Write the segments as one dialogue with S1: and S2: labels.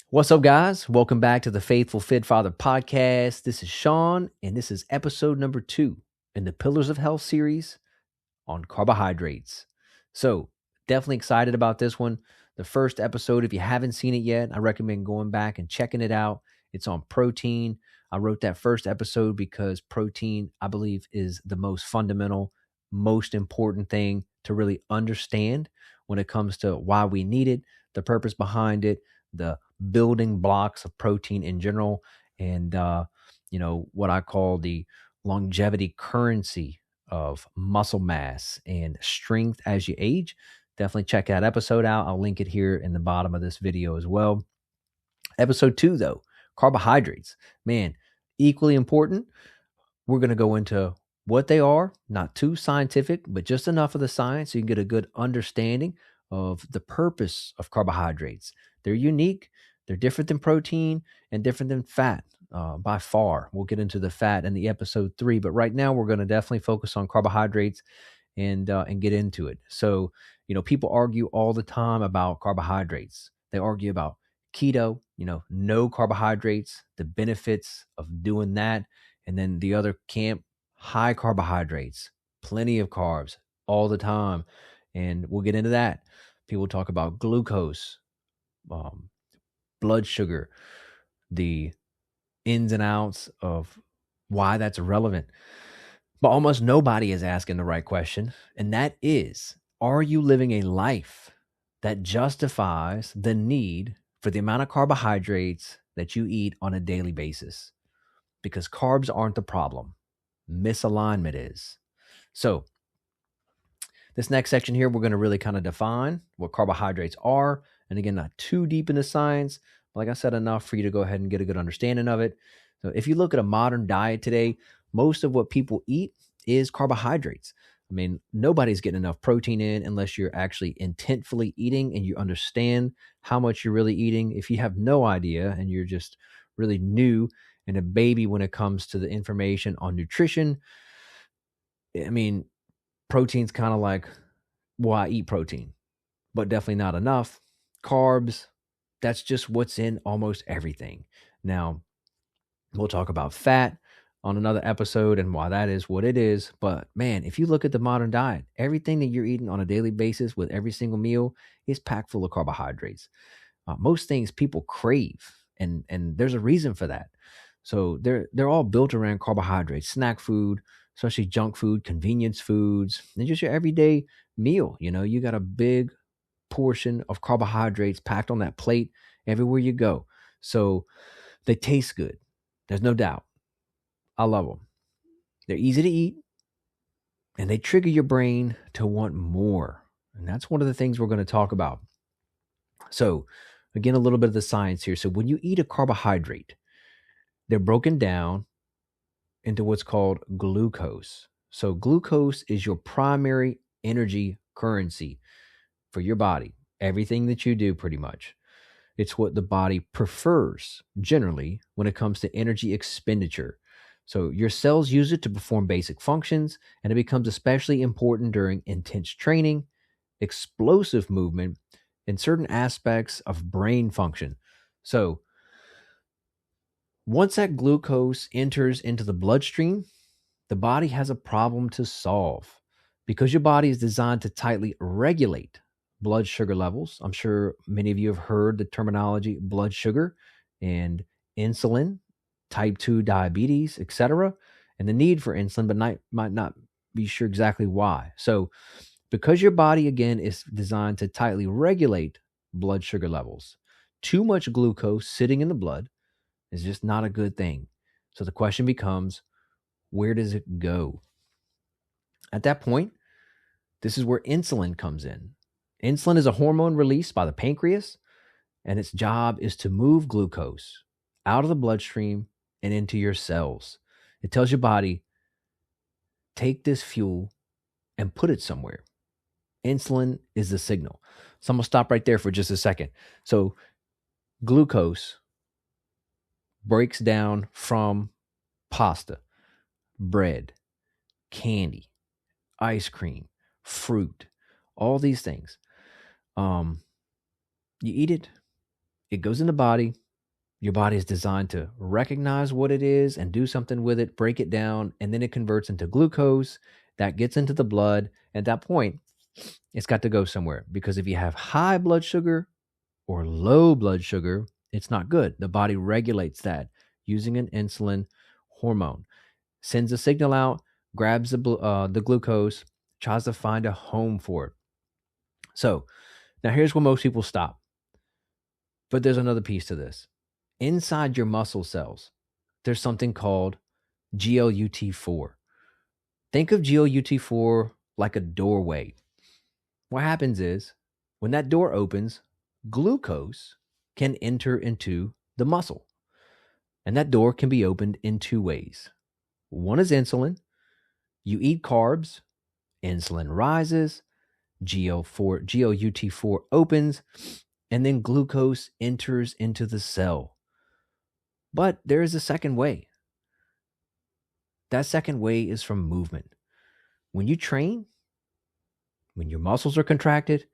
S1: What's up, guys? Welcome back to the Faithful Fit Father podcast. This is Sean, and this is episode number 2 in the Pillars of Health series on carbohydrates. So, definitely excited about this one. The first episode, if you haven't seen it yet, I recommend going back and checking it out. It's on protein. I wrote that first episode because protein, I believe, is the most fundamental, most important thing to really understand when it comes to why we need it, the purpose behind it, the building blocks of protein in general, and what I call the longevity currency of muscle mass and strength as you age. Definitely check that episode out. I'll link it here in the bottom of this video as well. Episode 2, though, carbohydrates. Man, equally important. We're going to go into what they are, not too scientific, but just enough of the science so you can get a good understanding of the purpose of carbohydrates. They're unique. They're different than protein and different than fat by far. We'll get into the fat in the episode 3, but right now we're going to definitely focus on carbohydrates and get into it. So, people argue all the time about carbohydrates. They argue about keto, no carbohydrates, the benefits of doing that. And then the other camp, high carbohydrates, plenty of carbs all the time. And we'll get into that. People talk about glucose, blood sugar, the ins and outs of why that's relevant. But almost nobody is asking the right question. And that is, are you living a life that justifies the need for the amount of carbohydrates that you eat on a daily basis? Because carbs aren't the problem. Misalignment is. So this next section here, we're going to really kind of define what carbohydrates are. And again, not too deep into science, but like I said, enough for you to go ahead and get a good understanding of it. So if you look at a modern diet today, most of what people eat is carbohydrates. I mean, nobody's getting enough protein in unless you're actually intentfully eating and you understand how much you're really eating. If you have no idea and you're just really new and a baby when it comes to the information on nutrition, I mean, protein's kind of like, well, I eat protein, but definitely not enough. Carbs, that's just what's in almost everything. Now, we'll talk about fat on another episode and why that is what it is. But man, if you look at the modern diet, everything that you're eating on a daily basis with every single meal is packed full of carbohydrates. Most things people crave, and there's a reason for that. So they're all built around carbohydrates, snack food, especially junk food, convenience foods, and just your everyday meal. You got a big portion of carbohydrates packed on that plate everywhere you go. So they taste good. There's no doubt. I love them. They're easy to eat and they trigger your brain to want more. And that's one of the things we're going to talk about. So again, a little bit of the science here. So when you eat a carbohydrate, they're broken down into what's called glucose. So glucose is your primary energy currency for your body. Everything that you do, pretty much. It's what the body prefers generally when it comes to energy expenditure. So your cells use it to perform basic functions, and it becomes especially important during intense training, explosive movement, and certain aspects of brain function. So once that glucose enters into the bloodstream, the body has a problem to solve because your body is designed to tightly regulate blood sugar levels. I'm sure many of you have heard the terminology blood sugar and insulin, type 2 diabetes, etc., and the need for insulin, but might not be sure exactly why. So because your body, again, is designed to tightly regulate blood sugar levels, too much glucose sitting in the blood is just not a good thing. So the question becomes, where does it go? At that point, this is where insulin comes in. Insulin is a hormone released by the pancreas, and its job is to move glucose out of the bloodstream and into your cells. It tells your body, take this fuel and put it somewhere. Insulin is the signal. So I'm going to stop right there for just a second. So glucose breaks down from pasta, bread, candy, ice cream, fruit, all these things. You eat it It goes in the body. Your body is designed to recognize what it is and do something with it, break it down, and then it converts into glucose that gets into the blood. At that point, it's got to go somewhere, because if you have high blood sugar or low blood sugar, it's not good. The body regulates that using an insulin hormone, sends a signal out, grabs the glucose, tries to find a home for it. So now here's where most people stop. But there's another piece to this. Inside your muscle cells, there's something called GLUT4. Think of GLUT4 like a doorway. What happens is, when that door opens, glucose can enter into the muscle. And that door can be opened in two ways. One is insulin. You eat carbs, insulin rises, GLUT4 opens, and then glucose enters into the cell. But there is a second way. That second way is from movement. When you train, when your muscles are contracted,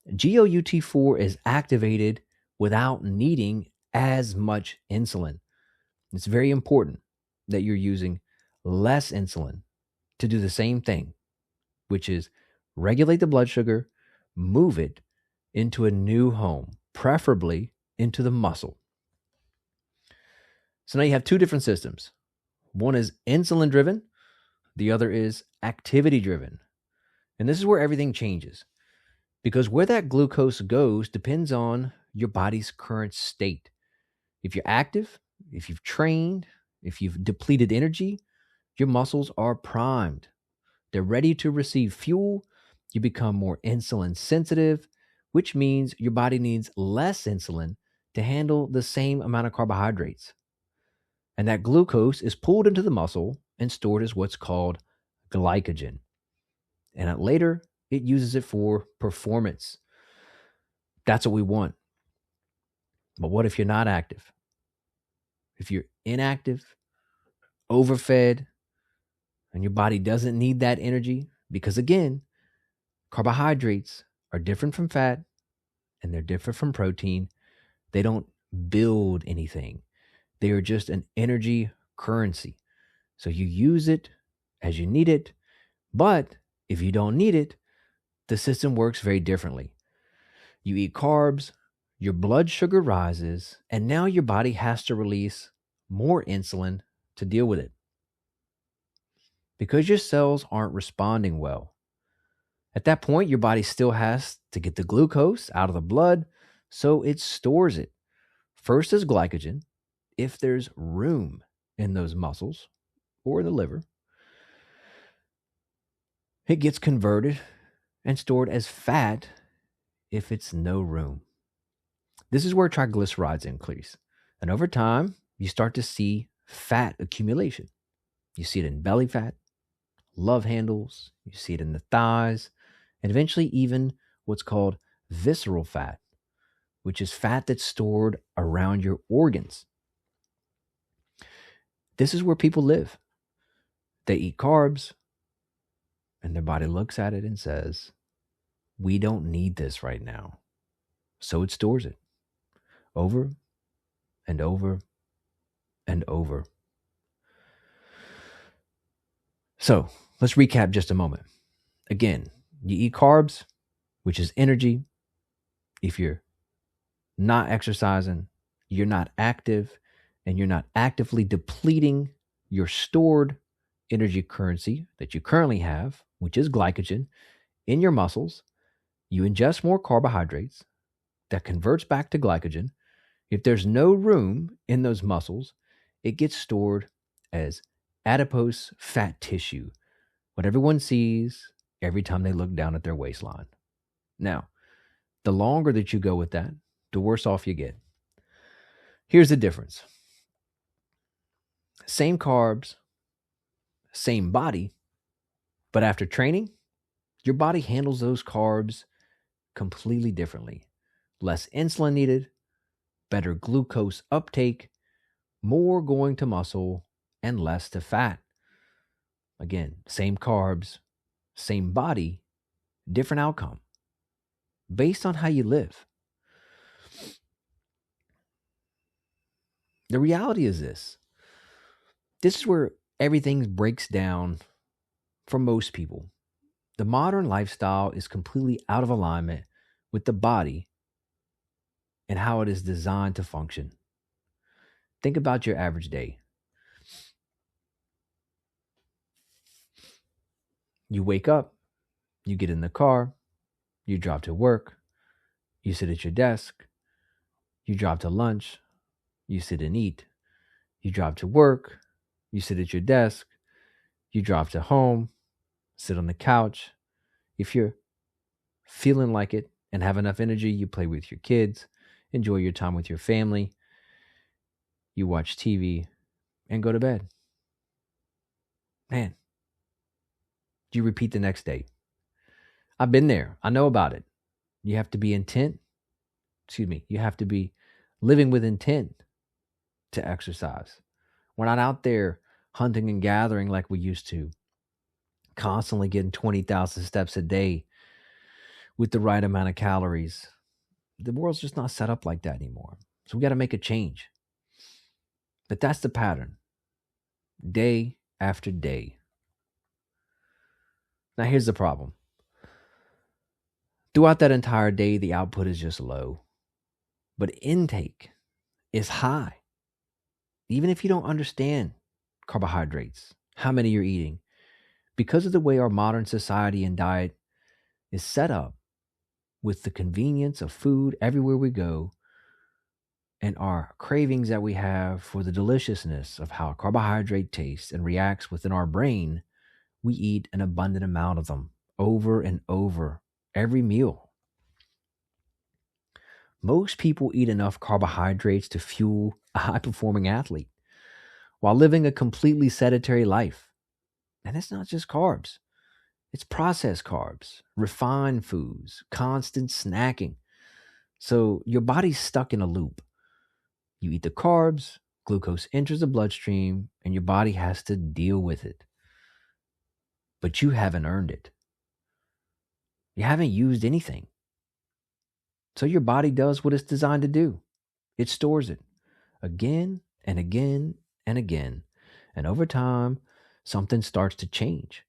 S1: GLUT4 is activated without needing as much insulin. It's very important that you're using less insulin to do the same thing, which is regulate the blood sugar, move it into a new home, preferably into the muscle. So now you have two different systems. One is insulin driven, the other is activity driven. And this is where everything changes, because where that glucose goes depends on your body's current state. If you're active, if you've trained, if you've depleted energy, your muscles are primed. They're ready to receive fuel. You become more insulin sensitive, which means your body needs less insulin to handle the same amount of carbohydrates. And that glucose is pulled into the muscle and stored as what's called glycogen. And later, it uses it for performance. That's what we want. But what if you're not active? If you're inactive, overfed, and your body doesn't need that energy, because again, carbohydrates are different from fat and they're different from protein. They don't build anything. They are just an energy currency. So you use it as you need it, but if you don't need it, the system works very differently. You eat carbs, your blood sugar rises, and now your body has to release more insulin to deal with it. Because your cells aren't responding well. At that point, your body still has to get the glucose out of the blood, so it stores it. First as glycogen, if there's room in those muscles or the liver. It gets converted and stored as fat if it's no room. This is where triglycerides increase. And over time, you start to see fat accumulation. You see it in belly fat, love handles, you see it in the thighs, and eventually even what's called visceral fat, which is fat that's stored around your organs. This is where people live. They eat carbs, and their body looks at it and says, we don't need this right now. So it stores it over and over and over. So let's recap just a moment. Again, you eat carbs, which is energy. If you're not exercising, you're not active, and you're not actively depleting your stored energy currency that you currently have, which is glycogen, in your muscles, you ingest more carbohydrates that converts back to glycogen. If there's no room in those muscles, it gets stored as adipose fat tissue, what everyone sees every time they look down at their waistline. Now, the longer that you go with that, the worse off you get. Here's the difference. Same carbs, same body, but after training, your body handles those carbs completely differently. Less insulin needed, better glucose uptake, more going to muscle, and less to fat. Again, same carbs, same body, different outcome based on how you live. The reality is this. This is where everything breaks down for most people. The modern lifestyle is completely out of alignment with the body and how it is designed to function. Think about your average day. You wake up, you get in the car, you drive to work, you sit at your desk, you drive to lunch, you sit and eat, you drive to work, you sit at your desk, you drive to home, sit on the couch. If you're feeling like it and have enough energy, you play with your kids, enjoy your time with your family, you watch TV, and go to bed. Man, you repeat the next day. I've been there. I know about it. You have to be you have to be living with intent to exercise. We're not out there hunting and gathering like we used to, constantly getting 20,000 steps a day with the right amount of calories. The world's just not set up like that anymore. So we got to make a change. But that's the pattern, day after day. Now, here's the problem. Throughout that entire day, the output is just low, but intake is high. Even if you don't understand carbohydrates, how many you're eating, because of the way our modern society and diet is set up with the convenience of food everywhere we go and our cravings that we have for the deliciousness of how carbohydrate tastes and reacts within our brain, we eat an abundant amount of them over and over every meal. Most people eat enough carbohydrates to fuel a high-performing athlete while living a completely sedentary life. And it's not just carbs. It's processed carbs, refined foods, constant snacking. So your body's stuck in a loop. You eat the carbs, glucose enters the bloodstream, and your body has to deal with it. But you haven't earned it. You haven't used anything. So your body does what it's designed to do. It stores it again and again and again. And over time, something starts to change.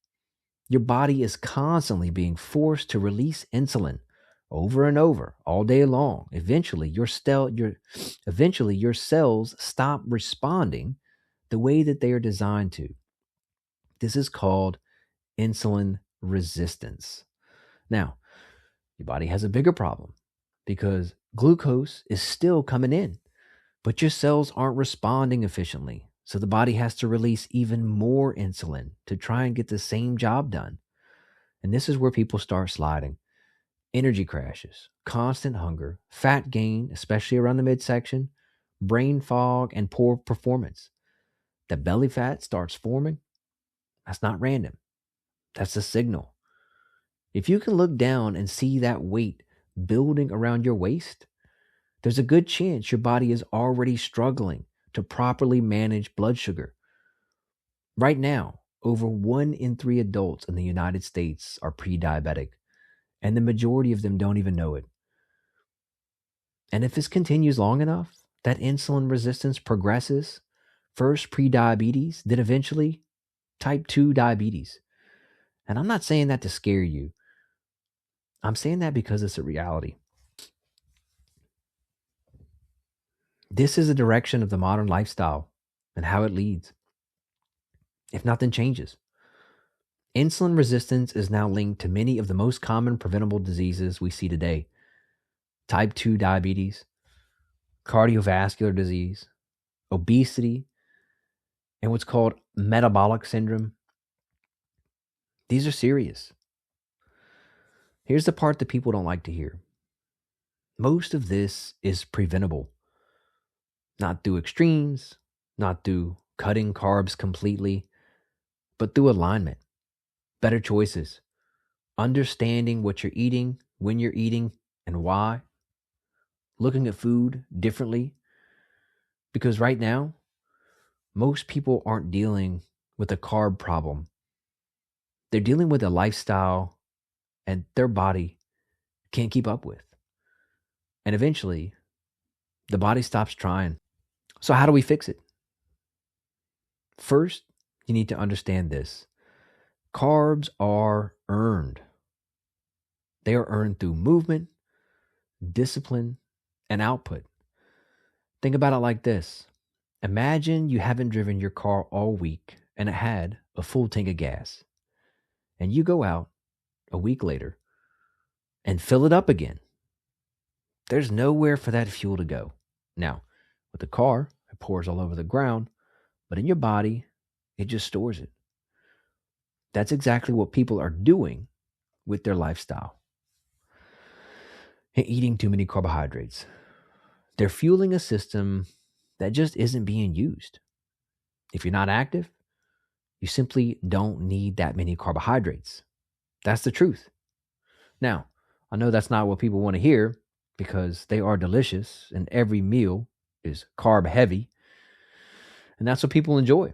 S1: Your body is constantly being forced to release insulin over and over all day long. Eventually, your cells stop responding the way that they are designed to. This is called insulin resistance. Now, your body has a bigger problem because glucose is still coming in, but your cells aren't responding efficiently. So the body has to release even more insulin to try and get the same job done. And this is where people start sliding. Energy crashes, constant hunger, fat gain, especially around the midsection, brain fog, and poor performance. The belly fat starts forming. That's not random. That's a signal. If you can look down and see that weight building around your waist, there's a good chance your body is already struggling to properly manage blood sugar. Right now, over 1 in 3 adults in the United States are pre-diabetic, and the majority of them don't even know it. And if this continues long enough, that insulin resistance progresses, first pre-diabetes, then eventually type 2 diabetes. And I'm not saying that to scare you. I'm saying that because it's a reality. This is the direction of the modern lifestyle and how it leads, if nothing changes. Insulin resistance is now linked to many of the most common preventable diseases we see today. Type 2 diabetes, cardiovascular disease, obesity, and what's called metabolic syndrome. These are serious. Here's the part that people don't like to hear. Most of this is preventable. Not through extremes, not through cutting carbs completely, but through alignment, better choices, understanding what you're eating, when you're eating, and why, looking at food differently. Because right now, most people aren't dealing with a carb problem. They're dealing with a lifestyle and their body can't keep up with. And eventually, the body stops trying. So how do we fix it? First, you need to understand this. Carbs are earned. They are earned through movement, discipline, and output. Think about it like this. Imagine you haven't driven your car all week and it had a full tank of gas. And you go out a week later and fill it up again. There's nowhere for that fuel to go. Now, with the car, it pours all over the ground, but in your body, it just stores it. That's exactly what people are doing with their lifestyle. Eating too many carbohydrates. They're fueling a system that just isn't being used. If you're not active, you simply don't need that many carbohydrates. That's the truth. Now, I know that's not what people want to hear because they are delicious and every meal is carb heavy. And that's what people enjoy.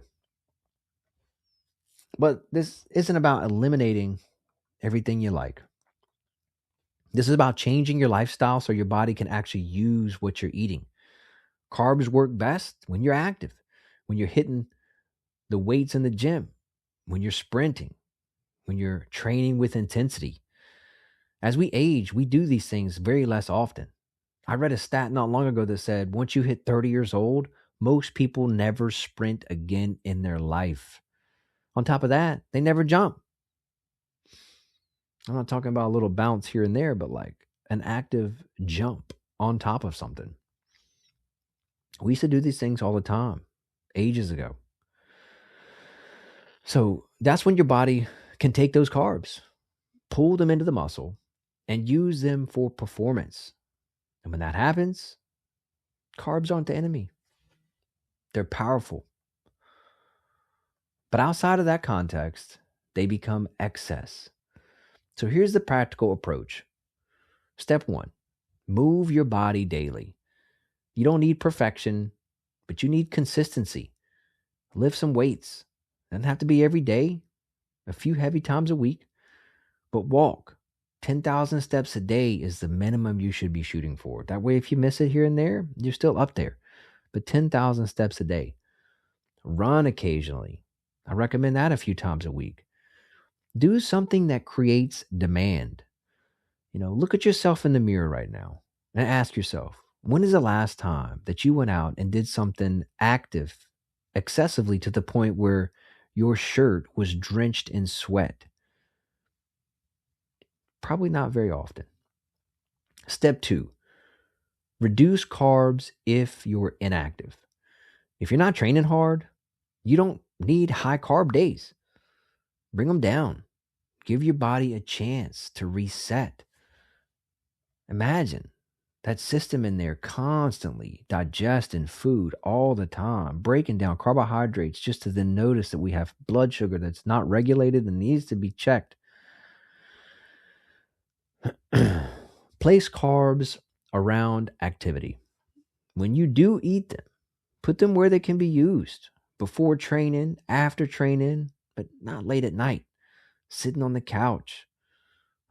S1: But this isn't about eliminating everything you like. This is about changing your lifestyle so your body can actually use what you're eating. Carbs work best when you're active, when you're hitting the weights in the gym, when you're sprinting, when you're training with intensity. As we age, we do these things very less often. I read a stat not long ago that said once you hit 30 years old, most people never sprint again in their life. On top of that, they never jump. I'm not talking about a little bounce here and there, but like an active jump on top of something. We used to do these things all the time, ages ago. So that's when your body can take those carbs, pull them into the muscle, and use them for performance. And when that happens, carbs aren't the enemy. They're powerful. But outside of that context, they become excess. So here's the practical approach. Step 1, move your body daily. You don't need perfection, but you need consistency. Lift some weights. Doesn't have to be every day, a few heavy times a week, but walk. 10,000 steps a day is the minimum you should be shooting for. That way, if you miss it here and there, you're still up there. But 10,000 steps a day. Run occasionally. I recommend that a few times a week. Do something that creates demand. Look at yourself in the mirror right now and ask yourself, when is the last time that you went out and did something active excessively to the point where your shirt was drenched in sweat? Probably not very often. Step 2, reduce carbs if you're inactive. If you're not training hard, you don't need high carb days. Bring them down. Give your body a chance to reset. Imagine that system in there constantly digesting food all the time, breaking down carbohydrates just to then notice that we have blood sugar that's not regulated and needs to be checked. Place carbs around activity. When you do eat them, put them where they can be used. Before training, after training, but not late at night. Sitting on the couch.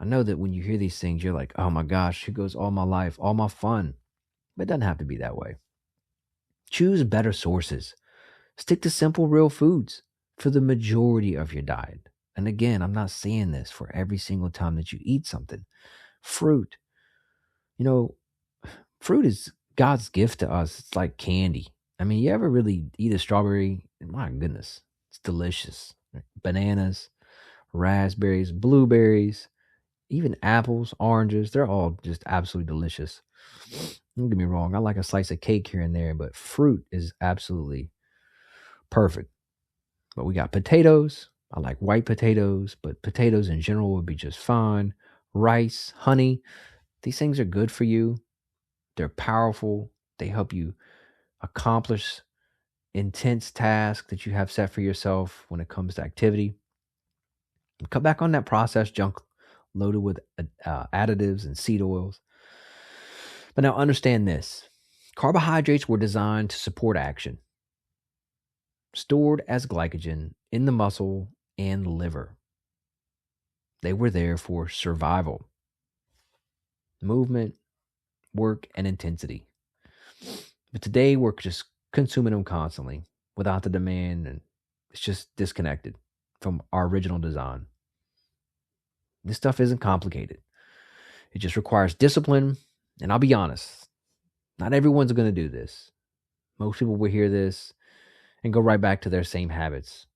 S1: I know that when you hear these things, you're like, oh my gosh, here goes all my life, all my fun. But it doesn't have to be that way. Choose better sources. Stick to simple, real foods for the majority of your diet. And again, I'm not saying this for every single time that you eat something. Fruit. Fruit is God's gift to us. It's like candy. I mean, you ever really eat a strawberry? My goodness, it's delicious. Bananas, raspberries, blueberries, even apples, oranges, they're all just absolutely delicious. Don't get me wrong, I like a slice of cake here and there, but fruit is absolutely perfect. But we got potatoes. I like white potatoes, but potatoes in general would be just fine. Rice, honey, these things are good for you. They're powerful. They help you accomplish intense tasks that you have set for yourself when it comes to activity. Cut back on that processed junk loaded with additives and seed oils. But now understand this. Carbohydrates were designed to support action, stored as glycogen in the muscle and liver. They were there for survival, movement, work, and intensity. But today we're just consuming them constantly without the demand, and it's just disconnected from our original design. This stuff isn't complicated. It just requires discipline. And I'll be honest, not everyone's going to do this. Most people will hear this and go right back to their same habits.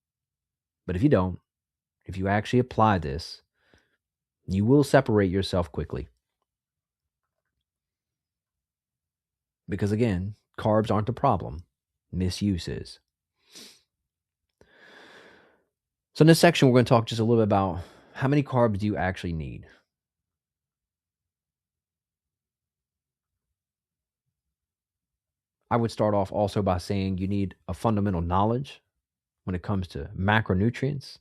S1: But if you don't, if you actually apply this, you will separate yourself quickly. Because again, carbs aren't the problem. Misuse is. So in this section, we're going to talk just a little bit about how many carbs do you actually need. I would start off also by saying you need a fundamental knowledge when it comes to macronutrients.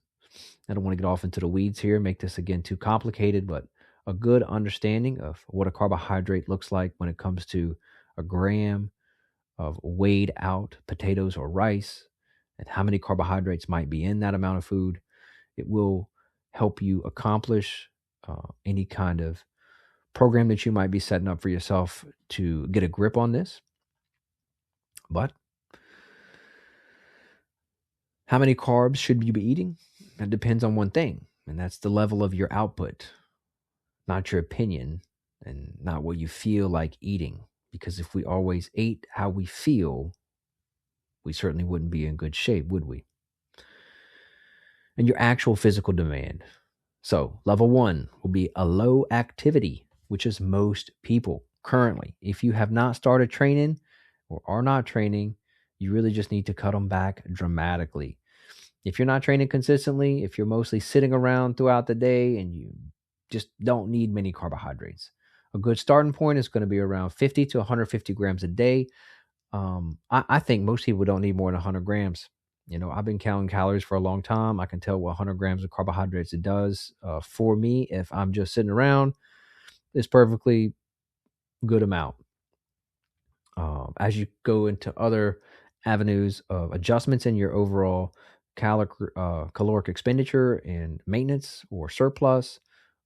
S1: I don't want to get off into the weeds here, make this again too complicated, but a good understanding of what a carbohydrate looks like when it comes to a gram of weighed out potatoes or rice, and how many carbohydrates might be in that amount of food. It will help you accomplish any kind of program that you might be setting up for yourself to get a grip on this. But how many carbs should you be eating? That depends on one thing, and that's the level of your output, not your opinion, and not what you feel like eating. Because if we always ate how we feel, we certainly wouldn't be in good shape, would we? And your actual physical demand. So level 1 will be a low activity, which is most people currently. If you have not started training or are not training, you really just need to cut them back dramatically. If you're not training consistently, if you're mostly sitting around throughout the day and you just don't need many carbohydrates, a good starting point is going to be around 50 to 150 grams a day. I think most people don't need more than 100 grams. You know, I've been counting calories for a long time. I can tell what 100 grams of carbohydrates it does for me. If I'm just sitting around, it's perfectly good amount. As you go into other avenues of adjustments in your overall caloric expenditure and maintenance or surplus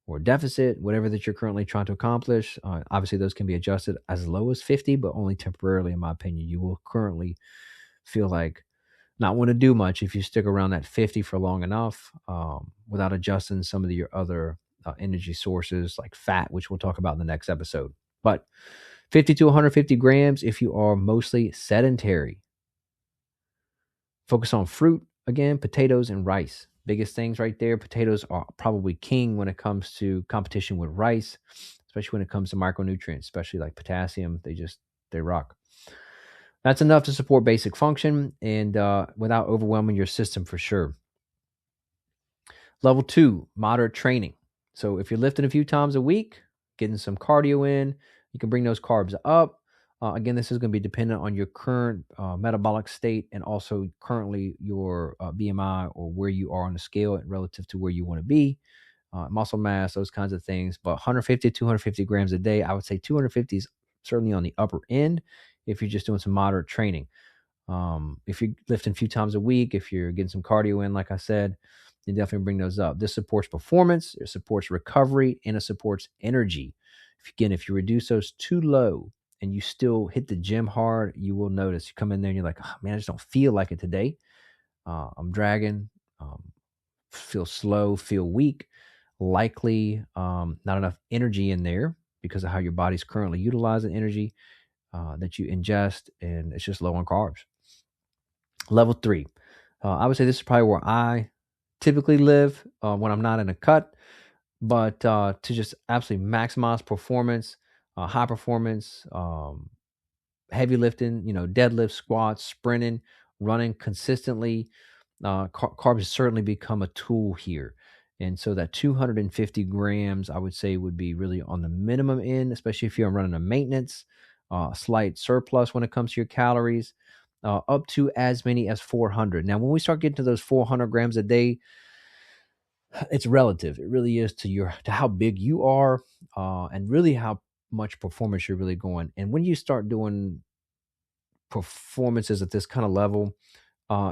S1: or deficit, whatever that you're currently trying to accomplish, obviously those can be adjusted as low as 50, but only temporarily, in my opinion. You will currently feel like not want to do much if you stick around that 50 for long enough without adjusting some of your other energy sources like fat, which we'll talk about in the next episode. But 50 to 150 grams if you are mostly sedentary. Focus on fruit, again, potatoes and rice. Biggest things right there. Potatoes are probably king when it comes to competition with rice, especially when it comes to micronutrients, especially like potassium. They rock. That's enough to support basic function and without overwhelming your system for sure. Level 2, moderate training. So if you're lifting a few times a week, getting some cardio in, you can bring those carbs up. Again, this is going to be dependent on your current metabolic state and also currently your BMI or where you are on the scale relative to where you want to be, muscle mass, those kinds of things. But 150, 250 grams a day, I would say 250 is certainly on the upper end if you're just doing some moderate training. If you're lifting a few times a week, if you're getting some cardio in, like I said, you definitely bring those up. This supports performance, it supports recovery, and it supports energy. If you reduce those too low and you still hit the gym hard, you will notice you come in there and you're like, oh man, I just don't feel like it today. I'm dragging, feel slow, feel weak, likely not enough energy in there because of how your body's currently utilizing energy that you ingest, and it's just low on carbs. Level 3, I would say this is probably where I typically live when I'm not in a cut, but to just absolutely maximize performance, high performance, heavy lifting, deadlift, squats, sprinting, running consistently. Carbs certainly become a tool here. And so that 250 grams, I would say, would be really on the minimum end, especially if you're running a maintenance, slight surplus when it comes to your calories, up to as many as 400. Now, when we start getting to those 400 grams a day, it's relative. It really is to how big you are, and really how much performance you're really going. And when you start doing performances at this kind of level,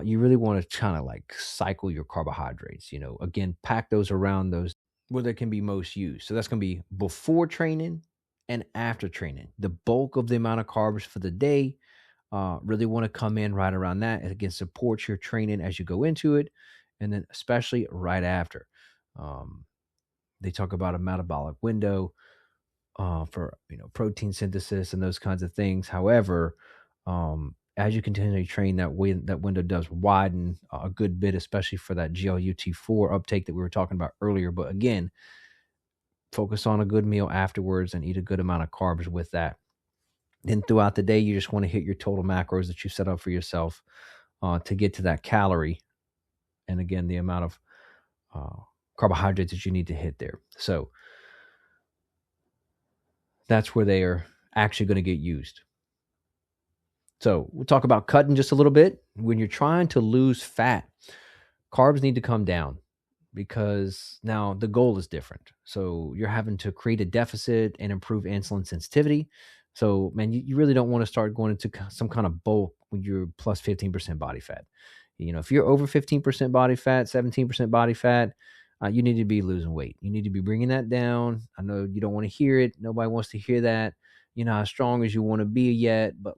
S1: you really want to kind of like cycle your carbohydrates. Again, pack those around those where they can be most used. So that's going to be before training and after training. The bulk of the amount of carbs for the day really want to come in right around that. It again supports your training as you go into it, and then especially right after. They talk about a metabolic window for protein synthesis and those kinds of things. However, as you continue to train, that window does widen a good bit, especially for that GLUT4 uptake that we were talking about earlier. But again, focus on a good meal afterwards and eat a good amount of carbs with that. Then throughout the day, you just want to hit your total macros that you set up for yourself to get to that calorie. And again, the amount of carbohydrates that you need to hit there. So that's where they are actually going to get used. So we'll talk about cutting just a little bit. When you're trying to lose fat, carbs need to come down because now the goal is different. So you're having to create a deficit and improve insulin sensitivity. So, man, you really don't want to start going into some kind of bulk when you're plus 15% body fat. If you're over 15% body fat, 17% body fat, you need to be losing weight. You need to be bringing that down. I know you don't want to hear it. Nobody wants to hear that. You're not as strong as you want to be yet, but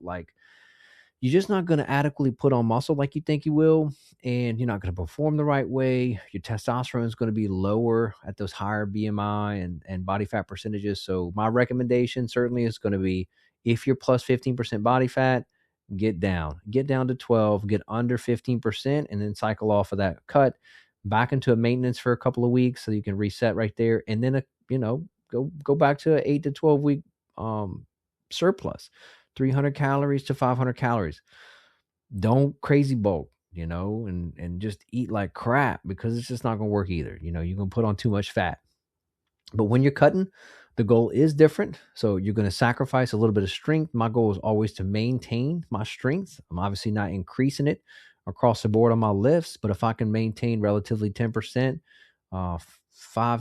S1: you're just not going to adequately put on muscle like you think you will, and you're not going to perform the right way. Your testosterone is going to be lower at those higher BMI and body fat percentages. So my recommendation certainly is going to be, if you're plus 15% body fat, get down to 12, get under 15%, and then cycle off of that cut back into a maintenance for a couple of weeks so you can reset right there. And then, go back to an 8 to 12 week surplus. 300 calories to 500 calories. Don't crazy bulk, and just eat like crap, because it's just not going to work either. You're going to put on too much fat. But when you're cutting, the goal is different. So you're going to sacrifice a little bit of strength. My goal is always to maintain my strength. I'm obviously not increasing it across the board on my lifts, but if I can maintain relatively 10%, 5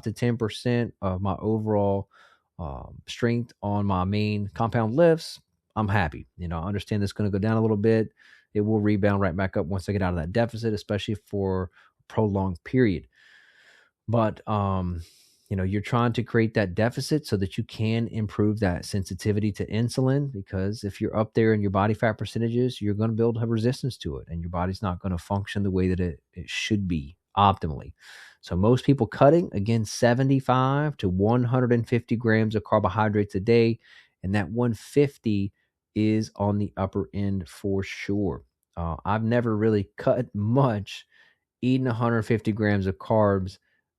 S1: to 10% of my overall strength on my main compound lifts, I'm happy. I understand it's going to go down a little bit. It will rebound right back up once I get out of that deficit, especially for a prolonged period. But, you're trying to create that deficit so that you can improve that sensitivity to insulin, because if you're up there in your body fat percentages, you're going to build a resistance to it, and your body's not going to function the way that it should be optimally. So most people cutting, again, 75 to 150 grams of carbohydrates a day, and that 150 is on the upper end for sure. I've never really cut much eating 150 grams of carbs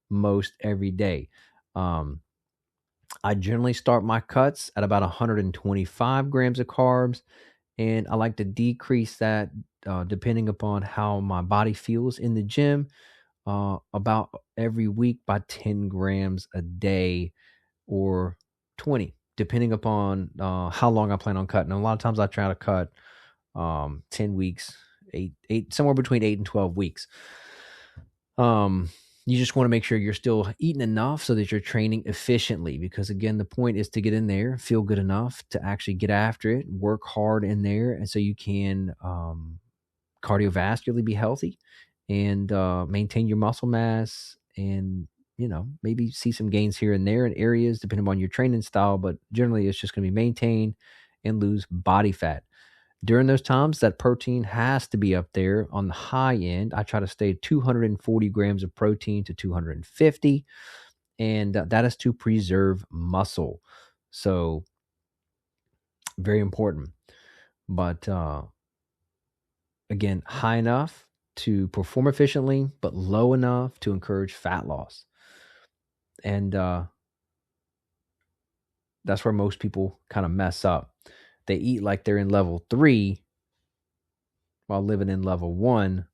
S1: most every day. I generally start my cuts at about 125 grams of carbs, and I like to decrease that depending upon how my body feels in the gym, about every week by 10 grams a day, or 20, depending upon how long I plan on cutting. And a lot of times I try to cut 10 weeks, eight, somewhere between 8 and 12 weeks. You just want to make sure you're still eating enough so that you're training efficiently, because again, the point is to get in there, feel good enough to actually get after it, work hard in there, and so you can cardiovascularly be healthy and maintain your muscle mass, and maybe see some gains here and there in areas depending on your training style, but generally it's just going to be maintain and lose body fat. During those times, that protein has to be up there on the high end. I try to stay 240 grams of protein to 250, and that is to preserve muscle. So very important. But again, high enough to perform efficiently, but low enough to encourage fat loss. And that's where most people kind of mess up. They eat like they're in level 3 while living in level 1,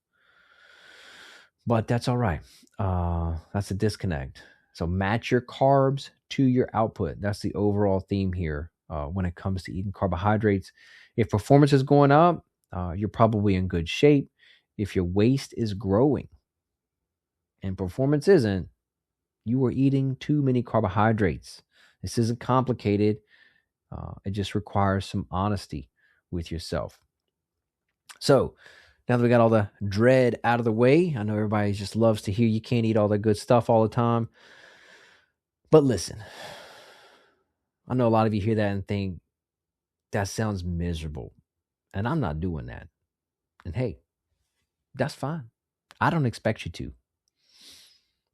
S1: but that's all right. That's a disconnect. So match your carbs to your output. That's the overall theme here when it comes to eating carbohydrates. If performance is going up, you're probably in good shape. If your waist is growing and performance isn't, you are eating too many carbohydrates. This isn't complicated. It just requires some honesty with yourself. So now that we got all the dread out of the way, I know everybody just loves to hear you can't eat all that good stuff all the time. But listen, I know a lot of you hear that and think, that sounds miserable. And I'm not doing that. And hey, that's fine. I don't expect you to.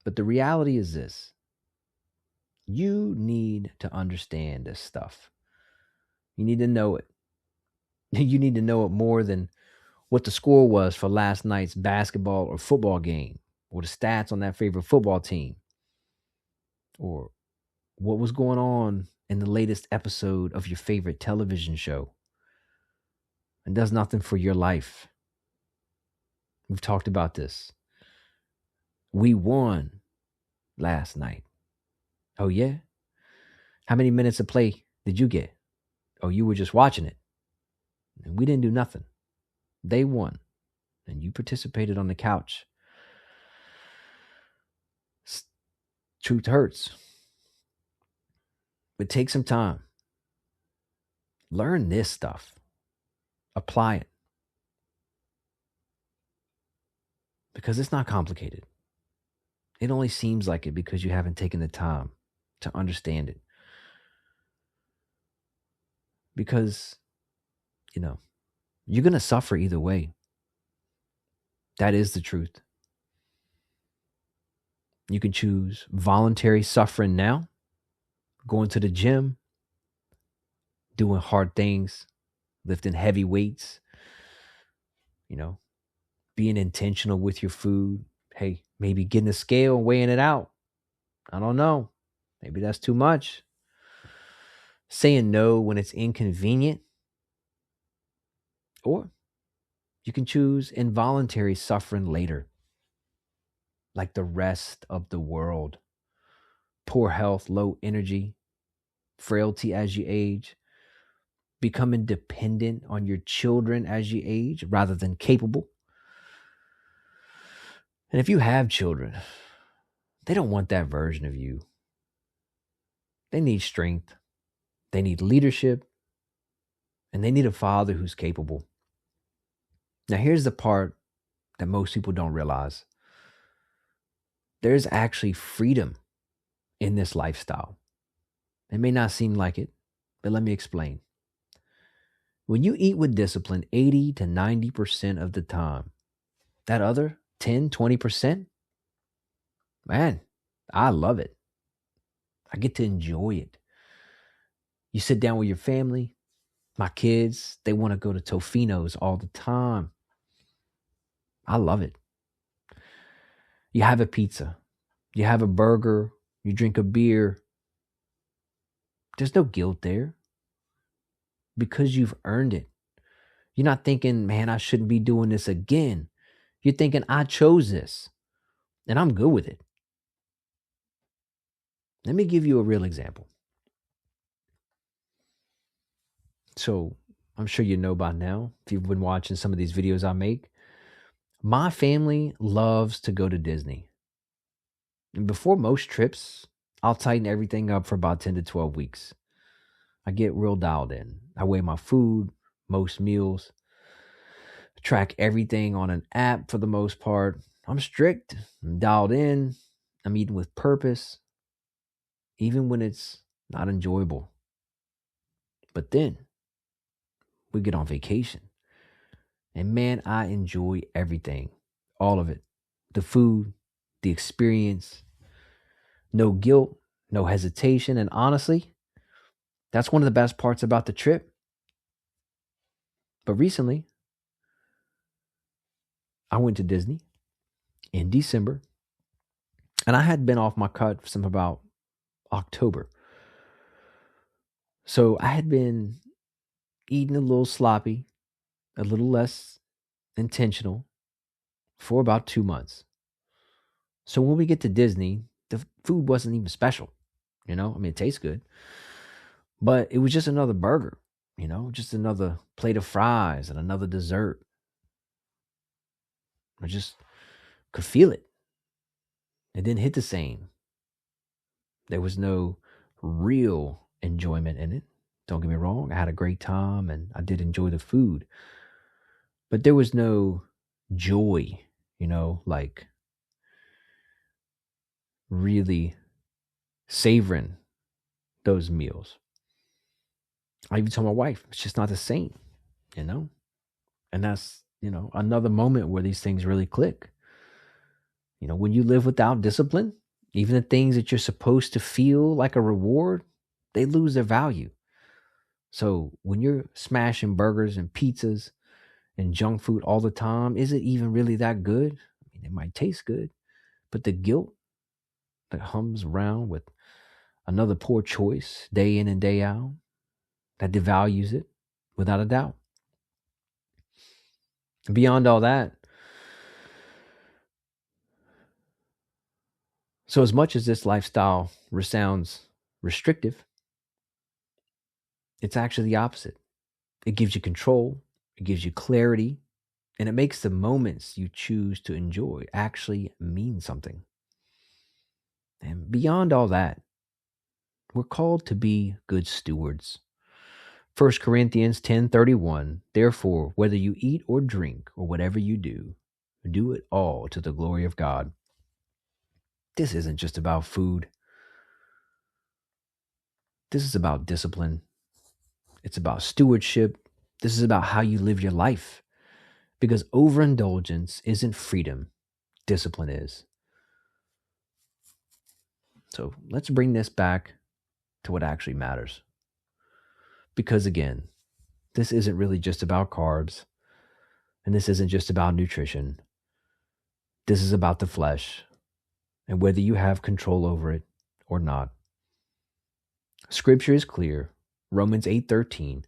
S1: But the reality is this: you need to understand this stuff. You need to know it. You need to know it more than what the score was for last night's basketball or football game, or the stats on that favorite football team, or what was going on in the latest episode of your favorite television show. It does nothing for your life. We've talked about this. We won last night. Oh, yeah? How many minutes of play did you get? Oh, you were just watching it. And we didn't do nothing. They won. And you participated on the couch. Truth hurts. But take some time. Learn this stuff. Apply it. Because it's not complicated. It only seems like it because you haven't taken the time to understand it. Because, you're going to suffer either way. That is the truth. You can choose voluntary suffering now, going to the gym, doing hard things, lifting heavy weights, being intentional with your food. Hey, maybe getting a scale and weighing it out. I don't know. Maybe that's too much. Saying no when it's inconvenient. Or you can choose involuntary suffering later, like the rest of the world. Poor health, low energy, frailty as you age, becoming dependent on your children as you age rather than capable. And if you have children, they don't want that version of you. They need strength. They need leadership. And they need a father who's capable. Now, here's the part that most people don't realize. There's actually freedom in this lifestyle. It may not seem like it, but let me explain. When you eat with discipline 80 to 90% of the time, that other 10, 20%, man, I love it. I get to enjoy it. You sit down with your family. My kids, they want to go to Tofino's all the time. I love it. You have a pizza. You have a burger. You drink a beer. There's no guilt there because you've earned it. You're not thinking, man, I shouldn't be doing this again. You're thinking, I chose this and I'm good with it. Let me give you a real example. So I'm sure you know by now, if you've been watching some of these videos I make, my family loves to go to Disney. And before most trips, I'll tighten everything up for about 10 to 12 weeks. I get real dialed in. I weigh my food, most meals, track everything on an app for the most part. I'm strict. I'm dialed in. I'm eating with purpose, even when it's not enjoyable. But then we get on vacation. And man, I enjoy everything. All of it. The food, the experience. No guilt, no hesitation. And honestly, that's one of the best parts about the trip. But recently, I went to Disney in December. And I had been off my cut since about October. So I had been eating a little sloppy, a little less intentional for about 2 months. So when we get to Disney, the food wasn't even special. It tastes good. But it was just another burger, just another plate of fries and another dessert. I just could feel it. It didn't hit the same. There was no real enjoyment in it. Don't get me wrong. I had a great time and I did enjoy the food. But there was no joy, like really savoring those meals. I even told my wife, it's just not the same, And that's, another moment where these things really click. When you live without discipline, even the things that you're supposed to feel like a reward, they lose their value. So when you're smashing burgers and pizzas and junk food all the time, is it even really that good? I mean, it might taste good, but the guilt that hums around with another poor choice day in and day out, that devalues it without a doubt. And beyond all that, so as much as this lifestyle sounds restrictive, it's actually the opposite. It gives you control, it gives you clarity, and it makes the moments you choose to enjoy actually mean something. And beyond all that, we're called to be good stewards. 1 Corinthians 10:31, therefore, whether you eat or drink or whatever you do it all to the glory of God. This isn't just about food. This is about discipline. It's about stewardship. This is about how you live your life. Because overindulgence isn't freedom. Discipline is. So let's bring this back to what actually matters. Because again, this isn't really just about carbs. And this isn't just about nutrition. This is about the flesh and whether you have control over it or not. Scripture is clear. Romans 8:13.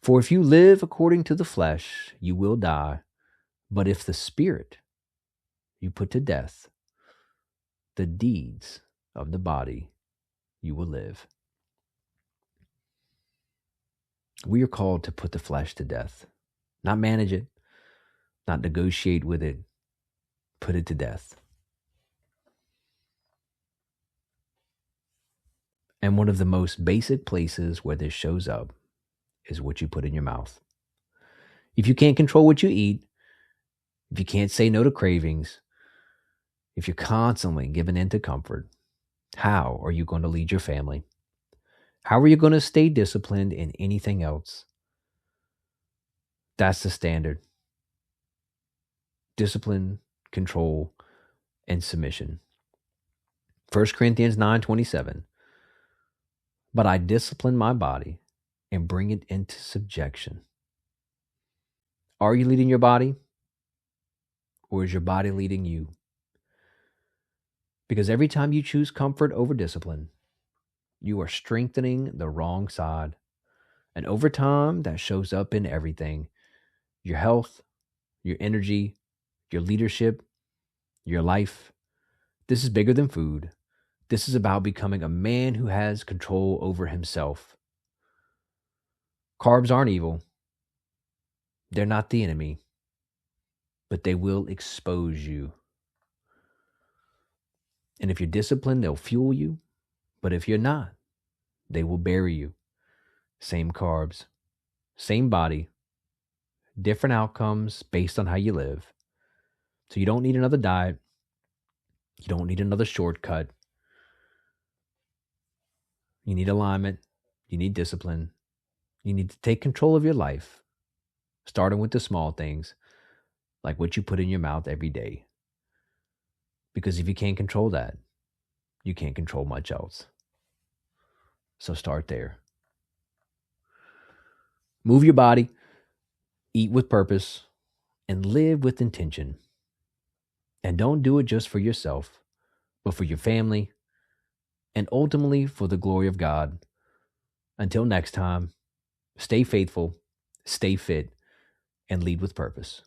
S1: For if you live according to the flesh, you will die. But if the Spirit you put to death, the deeds of the body, you will live. We are called to put the flesh to death, not manage it, not negotiate with it, put it to death. And one of the most basic places where this shows up is what you put in your mouth. If you can't control what you eat, if you can't say no to cravings, if you're constantly giving in to comfort, how are you going to lead your family? How are you going to stay disciplined in anything else? That's the standard. Discipline, control, and submission. 1 Corinthians 9:27. But I discipline my body and bring it into subjection. Are you leading your body? Or is your body leading you? Because every time you choose comfort over discipline, you are strengthening the wrong side. And over time, that shows up in everything. Your health, your energy, your leadership, your life. This is bigger than food. This is about becoming a man who has control over himself. Carbs aren't evil. They're not the enemy, but they will expose you. And if you're disciplined, they'll fuel you. But if you're not, they will bury you. Same carbs, same body, different outcomes based on how you live. So you don't need another diet. You don't need another shortcut. You need alignment. You need discipline. You need to take control of your life, starting with the small things, like what you put in your mouth every day. Because if you can't control that, you can't control much else. So start there. Move your body, eat with purpose, and live with intention. And don't do it just for yourself, but for your family, and ultimately for the glory of God. Until next time, stay faithful, stay fit, and lead with purpose.